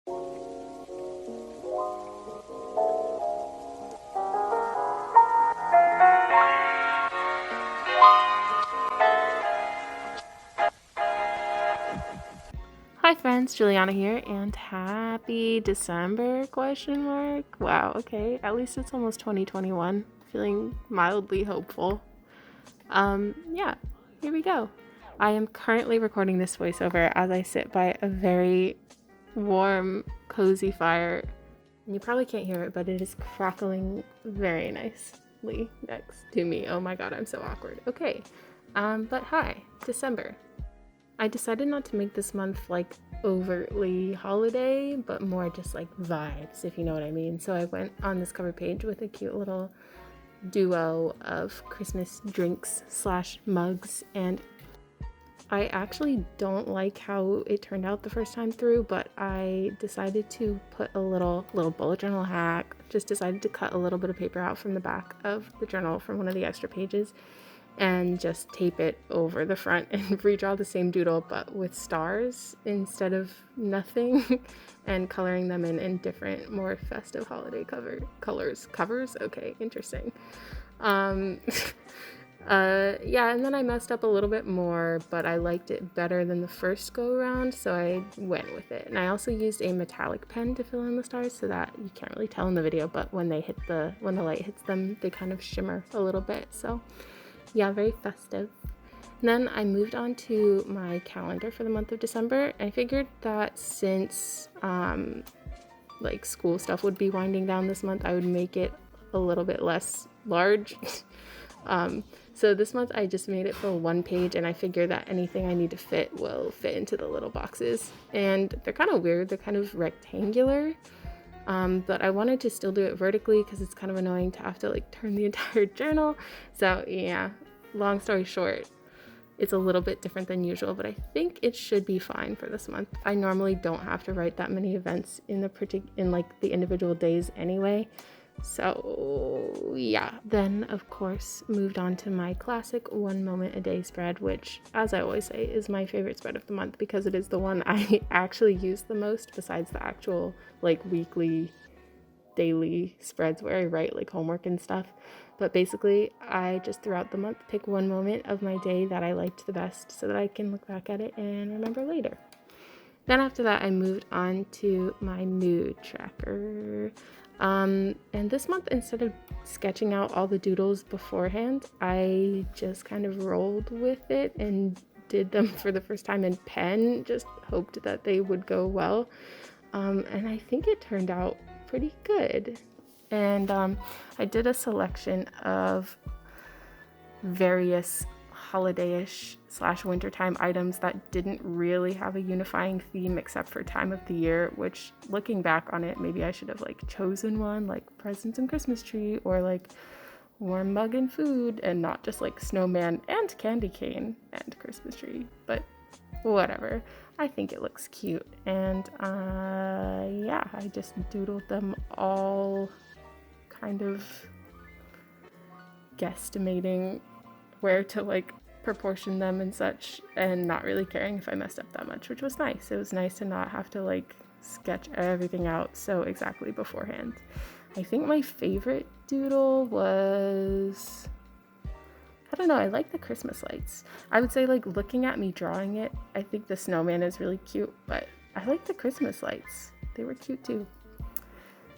Hi friends, Juliana here, and happy December, question mark. Wow, okay, at least it's almost 2021. Feeling mildly hopeful. Yeah, here we go. I am currently recording this voiceover as I sit by a very warm, cozy fire. You probably can't hear it, but it is crackling very nicely next to me. Oh my god, I'm so awkward. Okay, but hi, December. I decided not to make this month like overtly holiday, but more just like vibes, if you know what I mean. So I went on this cover page with a cute little duo of Christmas drinks slash mugs, and I actually don't like how it turned out the first time through, but I decided to put a little bullet journal hack. Just decided to cut a little bit of paper out from the back of the journal from one of the extra pages and just tape it over the front and redraw the same doodle but with stars instead of nothing and coloring them in different, more festive holiday covers. Okay, interesting. Yeah, and then I messed up a little bit more, but I liked it better than the first go around, so I went with it. And I also used a metallic pen to fill in the stars so that you can't really tell in the video, but when the light hits them, they kind of shimmer a little bit. So yeah, very festive. And then I moved on to my calendar for the month of December. I figured that since like school stuff would be winding down this month, I would make it a little bit less large. So this month I just made it for one page, and I figure that anything I need to fit will fit into the little boxes. And they're kind of weird, they're kind of rectangular. But I wanted to still do it vertically because it's kind of annoying to have to like turn the entire journal. So yeah, long story short, it's a little bit different than usual, but I think it should be fine for this month. I normally don't have to write that many events in like the individual days anyway. So yeah, then of course moved on to my classic 1 moment a day spread, which, as I always say, is my favorite spread of the month because it is the one I actually use the most besides the actual like weekly, daily spreads where I write like homework and stuff. But basically I just throughout the month pick 1 moment of my day that I liked the best so that I can look back at it and remember later. Then after that, I moved on to my mood tracker. And this month, instead of sketching out all the doodles beforehand, I just kind of rolled with it and did them for the first time in pen, just hoped that they would go well. And I think it turned out pretty good. And I did a selection of various holiday-ish / wintertime items that didn't really have a unifying theme except for time of the year, which looking back on it, maybe I should have like chosen one like presents and Christmas tree or like warm mug and food and not just like snowman and candy cane and Christmas tree, but whatever. I think it looks cute, and yeah, I just doodled them all, kind of guesstimating where to like proportion them and such, and not really caring if I messed up that much, which was nice. It was nice to not have to like sketch everything out so exactly beforehand. I think my favorite doodle was, I don't know, I like the Christmas lights. I would say like looking at me drawing it, I think the snowman is really cute, but I like the Christmas lights. They were cute too.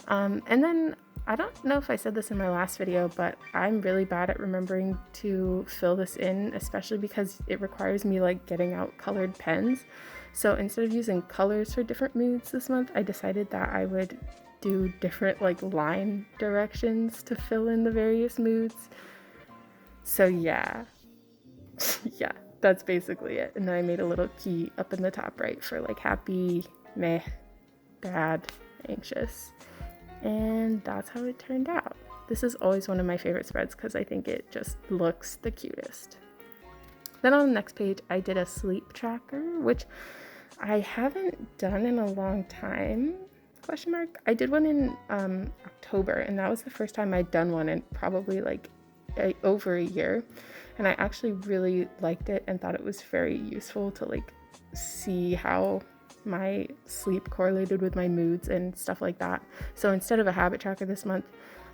And then I don't know if I said this in my last video, but I'm really bad at remembering to fill this in, especially because it requires me like getting out colored pens. So instead of using colors for different moods this month, I decided that I would do different like line directions to fill in the various moods. So yeah, yeah, that's basically it. And then I made a little key up in the top right for like happy, meh, bad, anxious. And that's how it turned out. This is always one of my favorite spreads because I think it just looks the cutest. Then on the next page, I did a sleep tracker, which I haven't done in a long time, question mark. I did one in October, and that was the first time I'd done one in probably like over a year. And I actually really liked it and thought it was very useful to like see how my sleep correlated with my moods and stuff like that. So instead of a habit tracker this month,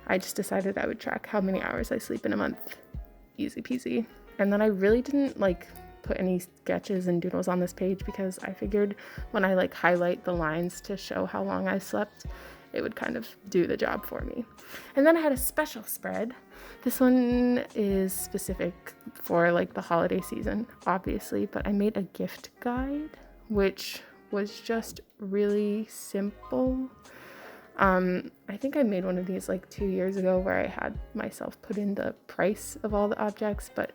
I just decided I would track how many hours I sleep in a month. Easy peasy. And then I really didn't like put any sketches and doodles on this page because I figured when I like highlight the lines to show how long I slept, it would kind of do the job for me. And then I had a special spread. This one is specific for like the holiday season, obviously, but I made a gift guide, which was just really simple. I think I made one of these like 2 years ago where I had myself put in the price of all the objects, but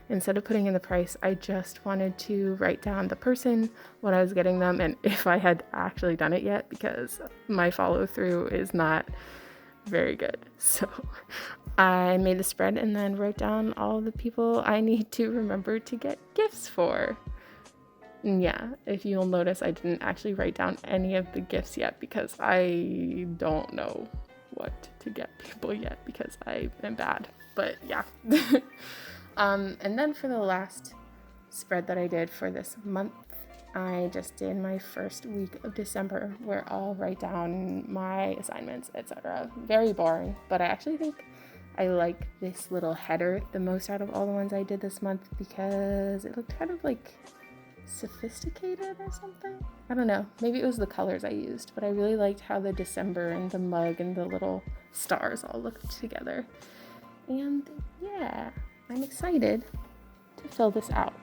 instead of putting in the price, I just wanted to write down the person, what I was getting them, and if I had actually done it yet, because my follow through is not very good. So I made a spread and then wrote down all the people I need to remember to get gifts for. And yeah, if you'll notice, I didn't actually write down any of the gifts yet because I don't know what to get people yet because I am bad. But yeah. And then for the last spread that I did for this month, I just did my first week of December where I'll write down my assignments, etc. Very boring, but I actually think I like this little header the most out of all the ones I did this month because it looked kind of like sophisticated or something. I don't know, maybe it was the colors I used, but I really liked how the December and the mug and the little stars all looked together. And yeah, I'm excited to fill this out.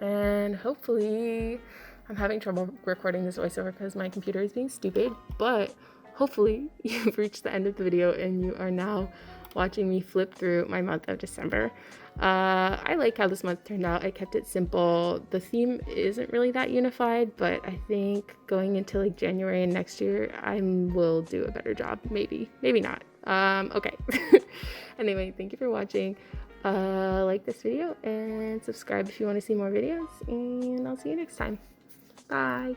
And hopefully, I'm having trouble recording this voiceover because my computer is being stupid, but hopefully you've reached the end of the video and you are now watching me flip through my month of December. I like how this month turned out. I kept it simple. The theme isn't really that unified, but I think going into like January and next year, I will do a better job. Maybe not. Okay. Anyway, thank you for watching. Like this video and subscribe if you want to see more videos, and I'll see you next time. Bye.